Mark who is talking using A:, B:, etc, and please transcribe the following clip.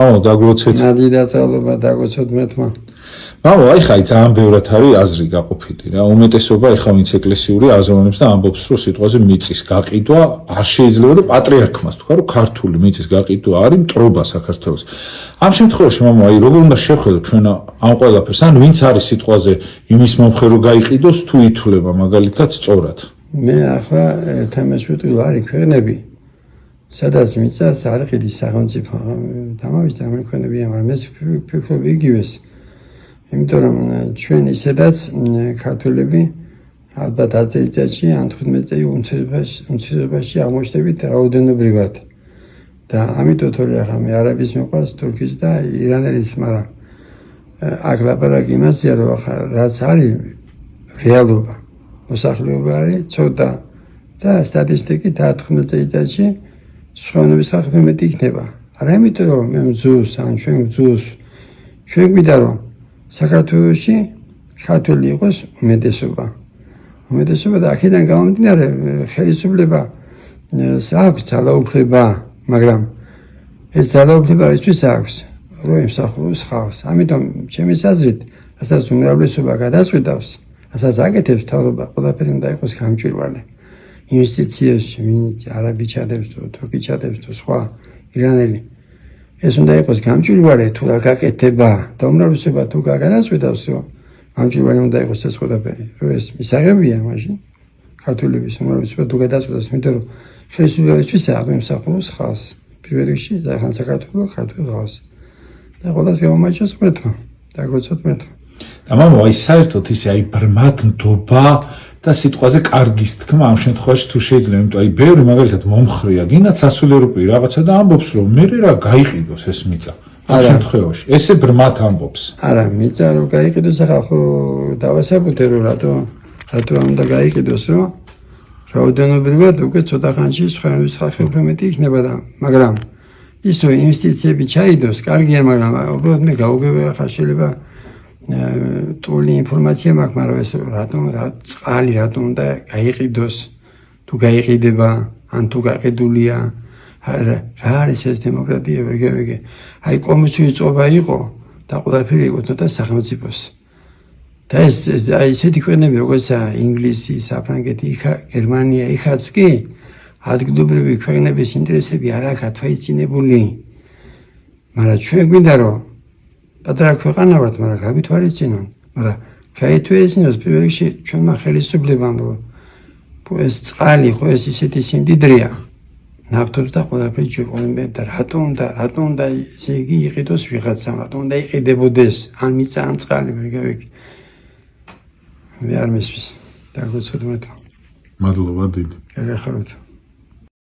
A: დაგვოცეთ.
B: ნადირაწალობა დაგვოცოთ მეთმა.
A: აი ხა ძალიან ბევრად არის აზრი გაყოფილი რა. უმეტესობა ეხა ვინც ეკლესიური აზროვნებს და ამბობს რომ სიტყვაზე მიწის გაყიდვა არ შეიძლება და პატრიარქმას თქვა რომ ქართული მიწის გაყიდვა არის მტრობა საქართველოს. ამ შემთხვევაში აი როგორ უნდა შევხედოთ ჩვენ ამ ყველაფერს? ან ვინც არის სიტყვაზე იმის მომხრე რომ გაიყიდოს თუ ითვლება მაგალითად სწორად?
B: მე ახლა თემას ვიტყვი არის ქვეყნები სადაც მიწას არ ყიდის სახელმწიფო დამავიწყდა ამერიკანებია, მაგრამ მე ვფიქრობ იგივეს. იმიტომ რომ ჩვენ ისედაც ქართველები ალბათ 10 წელიწადში ან 15 წელი უმცირესობაში აღმოჩნდებით რაოდენობრივად. და ამიტომ თორე ახლა მე არაბის მიყვარს თურქის და ირანელის, მაგრამ აქ ლაპარაკი იმასია რომ ახლა რაც არის რეალობა მოსახლეობა არის ცოტა და სტატისტიკით 15 წელიწადში სხვანაირ სახალხო მეტი იქნება. არა იმიტომ რომ მე მძულს ან ჩვენ მძულს ჩვენ გვიდა რომ საქართველოში ქართველი იყოს უმეტესობა. უმეტესობა და აქედან გამომდინარე ხელისუფლება აქვს ძალაუფლება, მაგრამ ეს ძალაუფლება ისთვის აქვს რომ ემსახუროს ხალხს. ამიტომ ჩემი აზრით, რასაც უმრავლესობა გადაწყვეტავს, რასაც აკეთებს მთავრობა, ყველაფერი უნდა იყოს გამჭვირვალე. ინვესტიციებში ვინც არაბი ჩადებს თუ თურქი ჩადებს თუ სხვა ირანელი ეს უნდა იყოს გამჭვირვალე თუ გაკეთება და უმრავლესობა თუ გადაწყვეტავს რომ გამჭვირვალე უნდა იყოს ეს ყველაფერი რომ ეს მისაღებია მაშინ ქართველების უმრავლესობა თუ გადაწყვეტავს იმიტომ რომ ხელისუფლებისთვის ემსახუროს ხალხს პირველ რიგში და ხან საქართველოს ქართულ ხალხს და ყველას გამომაჩნევს მეთქმა დაგვეცოთ მეთქმა
A: და აი საერთოდ ისე აი ბრმად ნდობა და სიტყვაზე კარგის თქმა ამ შემთხვევაში თუ შეიძლება, იმიტომ აი ბევრი მაგალითად მომხრეა, გინდათ სასულიერო პირი რაღაცა და ამბობს რომ მე რა გაიყიდოს ეს მიწა. ამ შემთხვევაში ესე ბრმად ამბობს.
B: არა, მიწა რომ გაიყიდოს ახლა ხო დავასაბუთე რომ რატო უნდა გაიყიდოს რომ რაოდენობრივად უკვე ცოტა ხანში სხვაების ხალხი უფრო მეტი იქნება და მაგრამ ის რომ ინვესტიციები ჩაიდოს, კარგია, მაგრამ უბრალოდ მე გავუგებია ახლა შეიძლება ტული ინფორმაცია მაქვს, მაგრამ ეს წყალი რატომ უნდა გაიყიდოს, თუ გაიყიდება, ან თუ გაყიდულია, რა არის ეს დემოკრატია, ვერგევეგე. აი კომისიური წობა იყო და ყველაფერი ეკუთვნოდა სახელმწიფოს. და ეს აი ესეთი ქვეყნები, როგორიცაა ინგლისი, საფრანგეთი, გერმანია, იქაც კი ადგილობრივი ქვეყნების ინტერესები არ აქვს თვალწინებული. მაგრამ ჩვენ გვინდა რომ პატარა ქვეყანა ვართ, მაგრამ გავითვალისწინონ. მაგრამ გაითვალისწინოს პირველ რიგში ჩვენმა ხელისუფლებამ, რომ ეს წყალი ხო ეს ისეთი სიმდიდრეა. ნავთობს და ყველაფერი ჯერყოლმე და რატომ უნდა ესე იგი იყიდოს ვიღაცამ, რატომ უნდა იყიდებოდეს ან მიწა ან წყალი, ვერ გავიგე. მე არ მესმის. დაგვეცოთ მეთქმა.
A: მადლობა დიდი.
B: გაგახაროთ.